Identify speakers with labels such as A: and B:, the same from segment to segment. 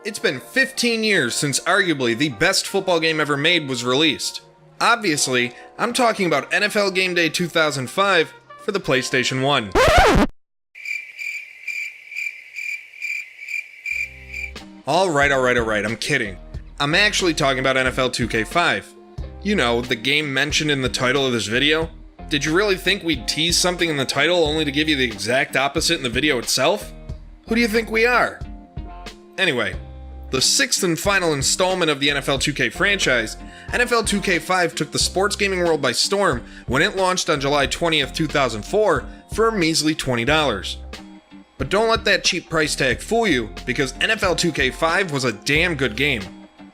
A: It's been 15 years since arguably the best football game ever made was released. Obviously, I'm talking about NFL Game Day 2005 for the PlayStation 1. Alright, I'm kidding. I'm actually talking about NFL 2K5. You know, the game mentioned in the title of this video. Did you really think we'd tease something in the title only to give you the exact opposite in the video itself? Who do you think we are? Anyway, the sixth and final installment of the NFL 2K franchise, NFL 2K5 took the sports gaming world by storm when it launched on July 20th, 2004 for a measly $20. But don't let that cheap price tag fool you, because NFL 2K5 was a damn good game.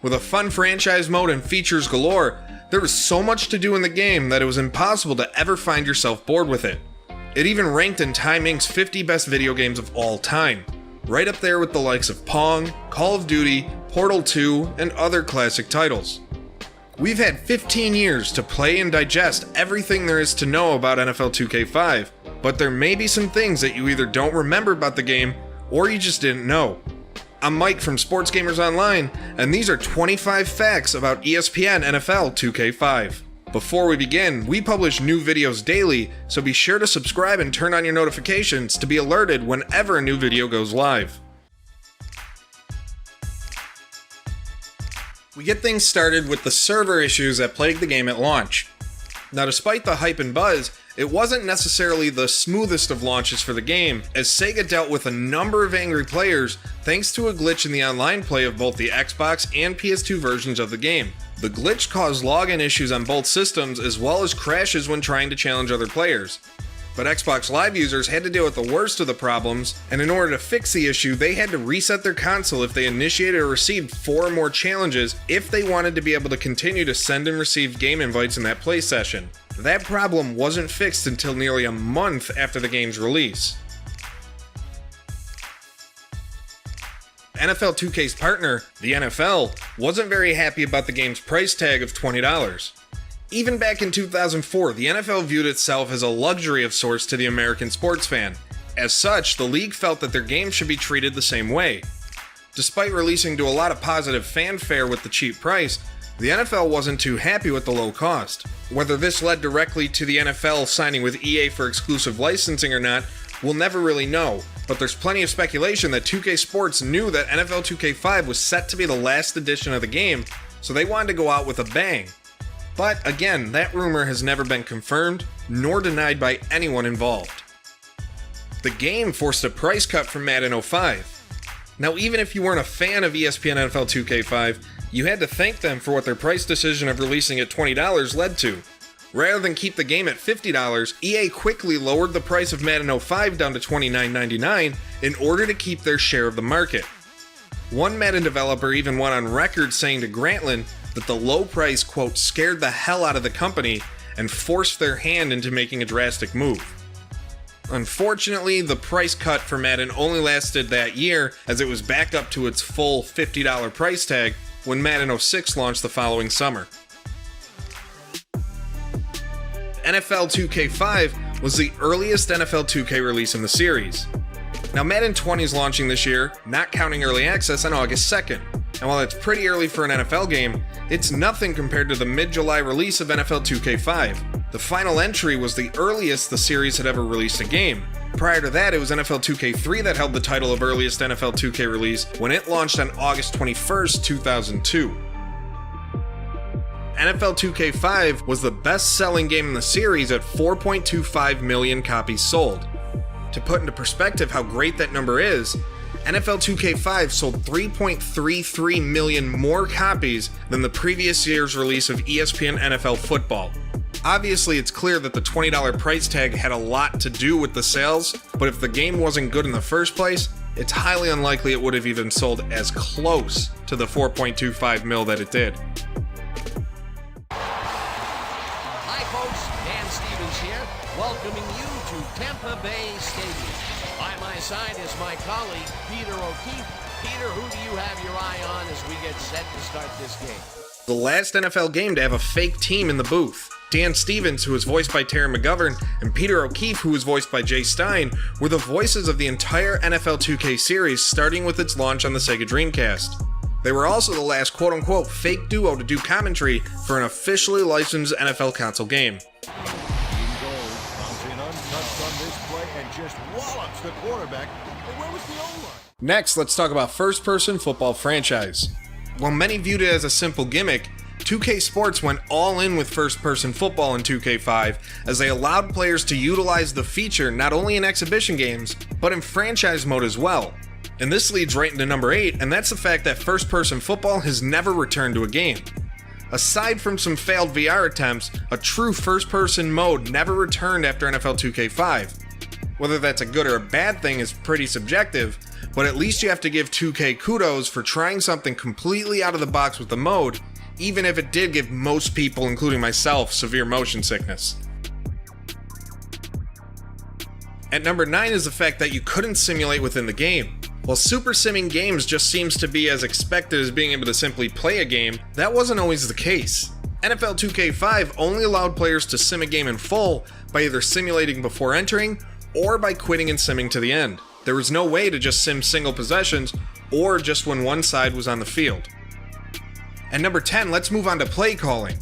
A: With a fun franchise mode and features galore, there was so much to do in the game that it was impossible to ever find yourself bored with it. It even ranked in Time Inc.'s 50 best video games of all time, right up there with the likes of Pong, Call of Duty, Portal 2, and other classic titles. We've had 15 years to play and digest everything there is to know about NFL 2K5, but there may be some things that you either don't remember about the game, or you just didn't know. I'm Mike from Sports Gamers Online, and these are 25 facts about ESPN NFL 2K5. Before we begin, we publish new videos daily, so be sure to subscribe and turn on your notifications to be alerted whenever a new video goes live. We get things started with the server issues that plagued the game at launch. Now, despite the hype and buzz, it wasn't necessarily the smoothest of launches for the game, as Sega dealt with a number of angry players thanks to a glitch in the online play of both the Xbox and PS2 versions of the game. The glitch caused login issues on both systems as well as crashes when trying to challenge other players. But Xbox Live users had to deal with the worst of the problems, and in order to fix the issue, they had to reset their console if they initiated or received 4 or more challenges if they wanted to be able to continue to send and receive game invites in that play session. That problem wasn't fixed until nearly a month after the game's release. NFL 2K's partner, the NFL, wasn't very happy about the game's price tag of $20. Even back in 2004, the NFL viewed itself as a luxury of sorts to the American sports fan. As such, the league felt that their game should be treated the same way. Despite releasing to a lot of positive fanfare with the cheap price, the NFL wasn't too happy with the low cost. Whether this led directly to the NFL signing with EA for exclusive licensing or not, we'll never really know, but there's plenty of speculation that 2K Sports knew that NFL 2K5 was set to be the last edition of the game, so they wanted to go out with a bang. But again, that rumor has never been confirmed, nor denied by anyone involved. The game forced a price cut from Madden 05. Now, even if you weren't a fan of ESPN NFL 2K5, you had to thank them for what their price decision of releasing at $20 led to. Rather than keep the game at $50, EA quickly lowered the price of Madden 05 down to $29.99 in order to keep their share of the market. One Madden developer even went on record saying to Grantland that the low price, quote, scared the hell out of the company and forced their hand into making a drastic move. Unfortunately, the price cut for Madden only lasted that year, as it was back up to its full $50 price tag when Madden 06 launched the following summer. NFL 2K5 was the earliest NFL 2K release in the series. Now, Madden 20 is launching this year, not counting early access, on August 2nd. And while it's pretty early for an NFL game, it's nothing compared to the mid-July release of NFL 2K5. The final entry was the earliest the series had ever released a game. Prior to that, it was NFL 2K3 that held the title of earliest NFL 2K release when it launched on August 21st, 2002. NFL 2K5 was the best-selling game in the series at 4.25 million copies sold. To put into perspective how great that number is, NFL 2K5 sold 3.33 million more copies than the previous year's release of ESPN NFL Football. Obviously, it's clear that the $20 price tag had a lot to do with the sales, but if the game wasn't good in the first place, it's highly unlikely it would have even sold as close to the 4.25 mil that it did.
B: Hi folks, Dan Stevens here, welcoming you to Tampa Bay Stadium. By my side is my colleague, Peter O'Keefe. Peter, who do you have your eye on as we get set to start this game?
A: the last NFL game to have a fake team in the booth. Dan Stevens, who was voiced by Terry McGovern, and Peter O'Keefe, who was voiced by Jay Stein, were the voices of the entire NFL 2K series, starting with its launch on the Sega Dreamcast. They were also the last quote-unquote fake duo to do commentary for an officially licensed NFL console game.
C: Wingo comes in untouched on this play and just wallops the quarterback. And where was the O-line?
A: Next, let's talk about first-person football franchise. While many viewed it as a simple gimmick, 2K Sports went all in with first-person football in 2K5 as they allowed players to utilize the feature not only in exhibition games, but in franchise mode as well. And this leads right into number 8, and that's the fact that first-person football has never returned to a game. Aside from some failed VR attempts, a true first-person mode never returned after NFL 2K5. Whether that's a good or a bad thing is pretty subjective, but at least you have to give 2K kudos for trying something completely out of the box with the mode, even if it did give most people, including myself, severe motion sickness. At number 9 is the fact that you couldn't simulate within the game. While super simming games just seems to be as expected as being able to simply play a game, that wasn't always the case. NFL 2K5 only allowed players to sim a game in full by either simulating before entering or by quitting and simming to the end. There was no way to just sim single possessions or just when one side was on the field. At number 10, let's move on to play calling.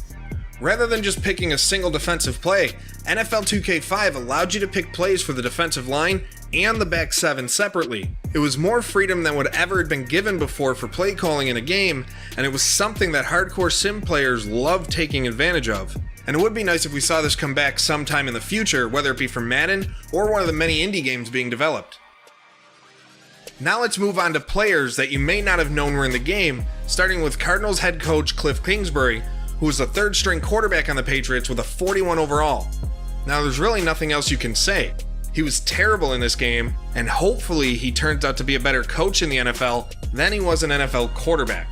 A: Rather than just picking a single defensive play, NFL 2K5 allowed you to pick plays for the defensive line and the back 7 separately. It was more freedom than whatever had been given before for play calling in a game, and it was something that hardcore sim players loved taking advantage of. And it would be nice if we saw this come back sometime in the future, whether it be for Madden or one of the many indie games being developed. Now let's move on to players that you may not have known were in the game, starting with Cardinals head coach Cliff Kingsbury, who was the third string quarterback on the Patriots with a 41 overall. Now there's really nothing else you can say. He was terrible in this game, and hopefully he turns out to be a better coach in the NFL than he was an NFL quarterback.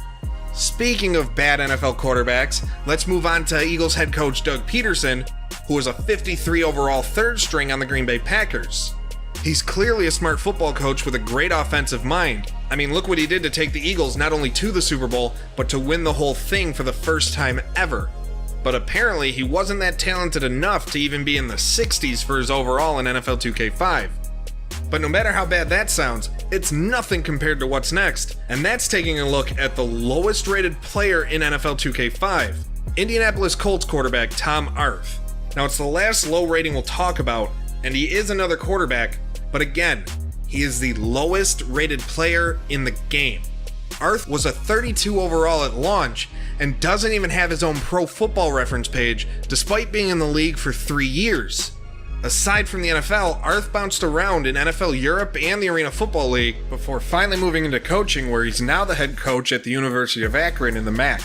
A: Speaking of bad NFL quarterbacks, let's move on to Eagles head coach Doug Peterson, who was a 53 overall third string on the Green Bay Packers. He's clearly a smart football coach with a great offensive mind. I mean, look what he did to take the Eagles not only to the Super Bowl, but to win the whole thing for the first time ever. But apparently he wasn't that talented enough to even be in the 60s for his overall in NFL 2K5. But no matter how bad that sounds, it's nothing compared to what's next, and that's taking a look at the lowest rated player in NFL 2K5, Indianapolis Colts quarterback Tom Arth. Now it's the last low rating we'll talk about, and he is another quarterback, but again, he is the lowest rated player in the game. Arth was a 32 overall at launch and doesn't even have his own Pro Football Reference page despite being in the league for 3 years. Aside from the NFL, Arth bounced around in NFL Europe and the Arena Football League before finally moving into coaching, where he's now the head coach at the University of Akron in the MAC.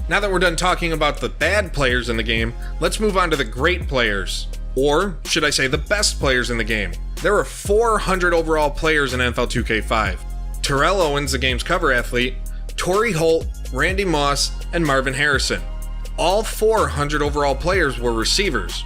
A: Now that we're done talking about the bad players in the game, let's move on to the great players. Or should I say the best players in the game. There are 400 overall players in NFL 2K5. Terrell Owens, the game's cover athlete, Torrey Holt, Randy Moss, and Marvin Harrison. All 400 overall players were receivers.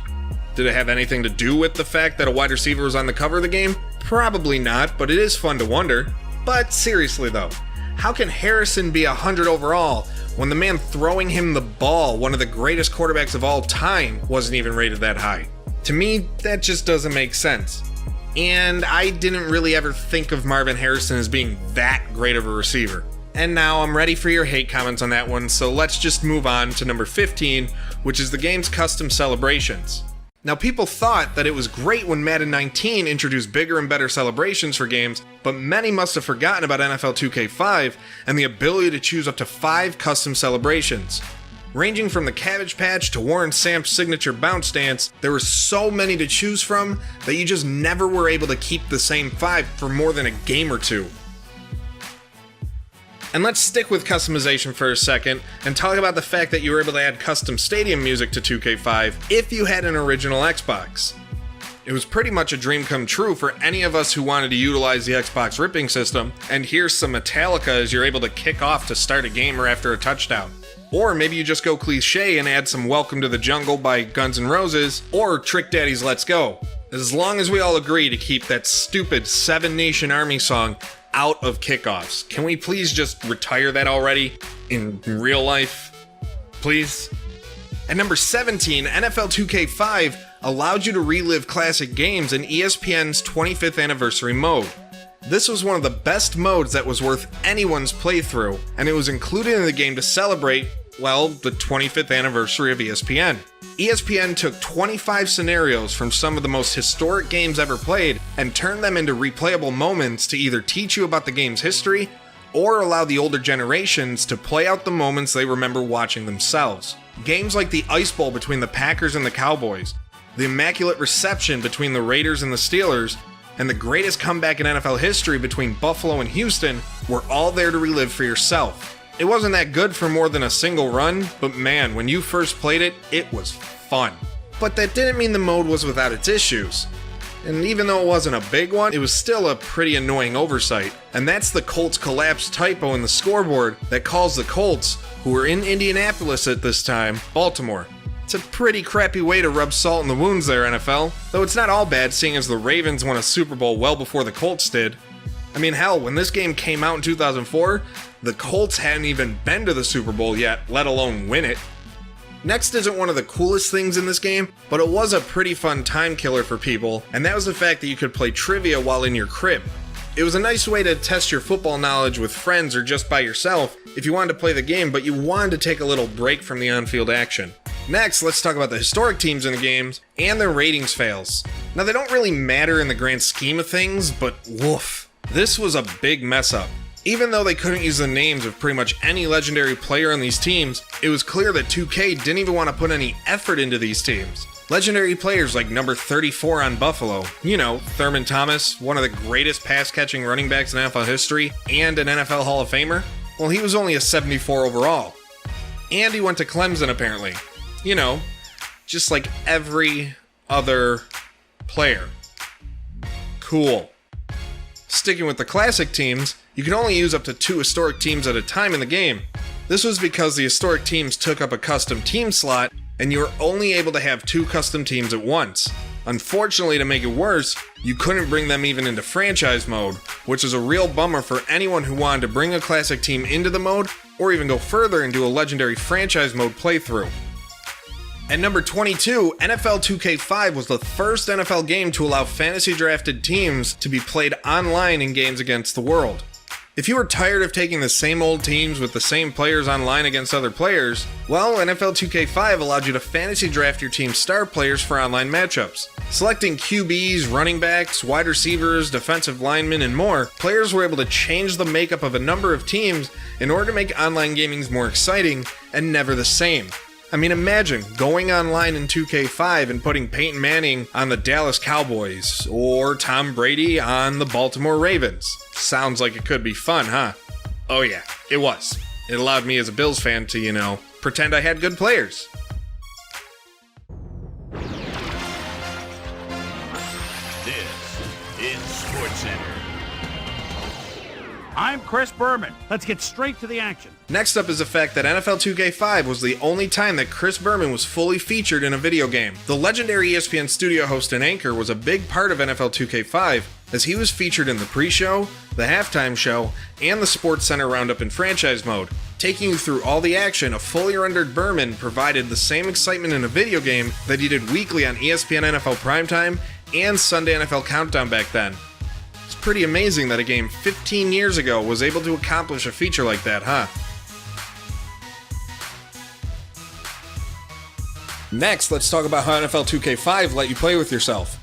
A: Did it have anything to do with the fact that a wide receiver was on the cover of the game? Probably not, but it is fun to wonder. But seriously though, how can Harrison be 100 overall when the man throwing him the ball, one of the greatest quarterbacks of all time, wasn't even rated that high? To me, that just doesn't make sense. And I didn't really ever think of Marvin Harrison as being that great of a receiver. And now I'm ready for your hate comments on that one, so let's just move on to number 15, which is the game's custom celebrations. Now, people thought that it was great when Madden 19 introduced bigger and better celebrations for games, but many must have forgotten about NFL 2K5 and the ability to choose up to 5 custom celebrations. Ranging from the Cabbage Patch to Warren Samp's signature bounce dance, there were so many to choose from that you just never were able to keep the same 5 for more than a game or two. And let's stick with customization for a second and talk about the fact that you were able to add custom stadium music to 2K5 if you had an original Xbox. It was pretty much a dream come true for any of us who wanted to utilize the Xbox ripping system, and here's some Metallica as you're able to kick off to start a game or after a touchdown. Or maybe you just go cliche and add some Welcome to the Jungle by Guns N' Roses or Trick Daddy's Let's Go. As long as we all agree to keep that stupid Seven Nation Army song out of kickoffs. Can we please just retire that already in real life? please. At number 17, NFL 2K5 allowed you to relive classic games in ESPN's 25th anniversary mode. This was one of the best modes that was worth anyone's playthrough, and it was included in the game to celebrate, well, the 25th anniversary of ESPN. ESPN took 25 scenarios from some of the most historic games ever played and turned them into replayable moments to either teach you about the game's history or allow the older generations to play out the moments they remember watching themselves. Games like the Ice Bowl between the Packers and the Cowboys, the Immaculate Reception between the Raiders and the Steelers, and the greatest comeback in NFL history between Buffalo and Houston were all there to relive for yourself. It wasn't that good for more than a single run, but man, when you first played it, it was fun. But that didn't mean the mode was without its issues. And even though it wasn't a big one, it was still a pretty annoying oversight. And that's the Colts collapse typo in the scoreboard that calls the Colts, who were in Indianapolis at this time, Baltimore. It's a pretty crappy way to rub salt in the wounds there, NFL. Though it's not all bad, seeing as the Ravens won a Super Bowl well before the Colts did. I mean, hell, when this game came out in 2004, the Colts hadn't even been to the Super Bowl yet, let alone win it. Next isn't one of the coolest things in this game, but it was a pretty fun time killer for people, and that was the fact that you could play trivia while in your crib. It was a nice way to test your football knowledge with friends or just by yourself if you wanted to play the game, but you wanted to take a little break from the on-field action. Next, let's talk about the historic teams in the games and their ratings fails. Now, they don't really matter in the grand scheme of things, but woof, this was a big mess up. Even though they couldn't use the names of pretty much any legendary player on these teams, it was clear that 2K didn't even want to put any effort into these teams. Legendary players like number 34 on Buffalo, you know, Thurman Thomas, one of the greatest pass-catching running backs in NFL history, and an NFL Hall of Famer, well, he was only a 74 overall. And he went to Clemson, apparently. You know, just like every other player. Cool. Sticking with the classic teams, you can only use up to 2 historic teams at a time in the game. This was because the historic teams took up a custom team slot, and you were only able to have 2 custom teams at once. Unfortunately, to make it worse, you couldn't bring them even into franchise mode, which is a real bummer for anyone who wanted to bring a classic team into the mode, or even go further and do a legendary franchise mode playthrough. At number 22, NFL 2K5 was the first NFL game to allow fantasy drafted teams to be played online in games against the world. If you were tired of taking the same old teams with the same players online against other players, well, NFL 2K5 allowed you to fantasy draft your team's star players for online matchups. Selecting QBs, running backs, wide receivers, defensive linemen, and more, players were able to change the makeup of a number of teams in order to make online gaming more exciting and never the same. I mean, imagine going online in 2K5 and putting Peyton Manning on the Dallas Cowboys or Tom Brady on the Baltimore Ravens. Sounds like it could be fun, huh? Oh yeah, it was. It allowed me as a Bills fan to, pretend I had good players.
C: This is SportsCenter.
D: I'm Chris Berman. Let's get straight to the action.
A: Next up is the fact that NFL 2K5 was the only time that Chris Berman was fully featured in a video game. The legendary ESPN studio host and anchor was a big part of NFL 2K5, as he was featured in the pre-show, the halftime show, and the SportsCenter Roundup in franchise mode. Taking you through all the action, a fully rendered Berman provided the same excitement in a video game that he did weekly on ESPN NFL Primetime and Sunday NFL Countdown back then. It's pretty amazing that a game 15 years ago was able to accomplish a feature like that, huh? Next, let's talk about how NFL 2K5 let you play with yourself.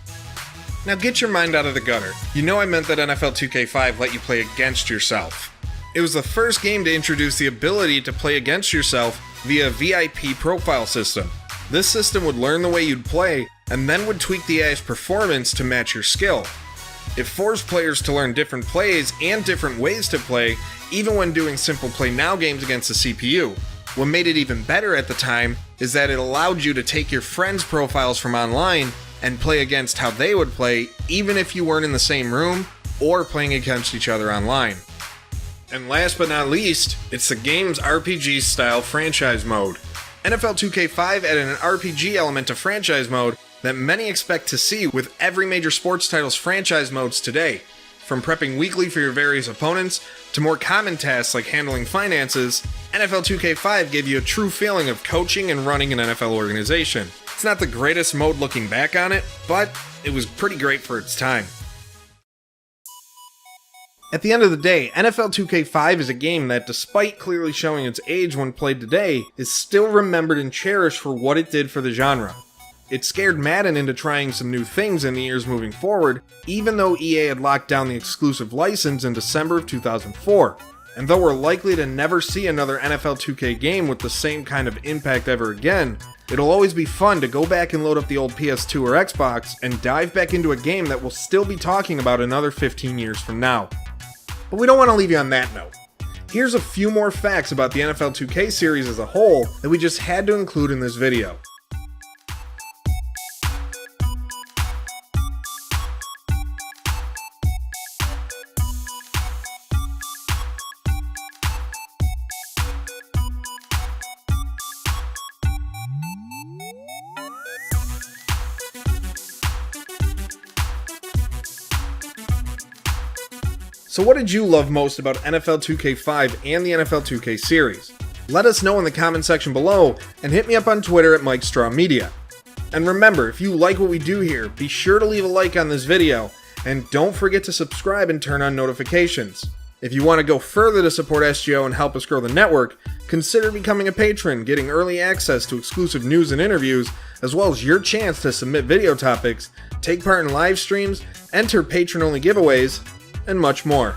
A: Now get your mind out of the gutter. You know I meant that NFL 2K5 let you play against yourself. It was the first game to introduce the ability to play against yourself via a VIP profile system. This system would learn the way you'd play, and then would tweak the AI's performance to match your skill. It forced players to learn different plays and different ways to play, even when doing simple play now games against the CPU. What made it even better at the time is that it allowed you to take your friends' profiles from online and play against how they would play, even if you weren't in the same room or playing against each other online. And last but not least, it's the game's RPG style franchise mode. NFL 2K5 added an RPG element to franchise mode that many expect to see with every major sports title's franchise modes today. From prepping weekly for your various opponents, to more common tasks like handling finances, NFL 2K5 gave you a true feeling of coaching and running an NFL organization. It's not the greatest mode looking back on it, but it was pretty great for its time. At the end of the day, NFL 2K5 is a game that, despite clearly showing its age when played today, is still remembered and cherished for what it did for the genre. It scared Madden into trying some new things in the years moving forward, even though EA had locked down the exclusive license in December of 2004. And though we're likely to never see another NFL 2K game with the same kind of impact ever again, it'll always be fun to go back and load up the old PS2 or Xbox and dive back into a game that we'll still be talking about another 15 years from now. But we don't want to leave you on that note. Here's a few more facts about the NFL 2K series as a whole that we just had to include in this video. So what did you love most about NFL 2K5 and the NFL 2K series? Let us know in the comment section below, and hit me up on Twitter at MikeStrawMedia. And remember, if you like what we do here, be sure to leave a like on this video, and don't forget to subscribe and turn on notifications. If you want to go further to support SGO and help us grow the network, consider becoming a patron, getting early access to exclusive news and interviews, as well as your chance to submit video topics, take part in live streams, enter patron-only giveaways, and much more.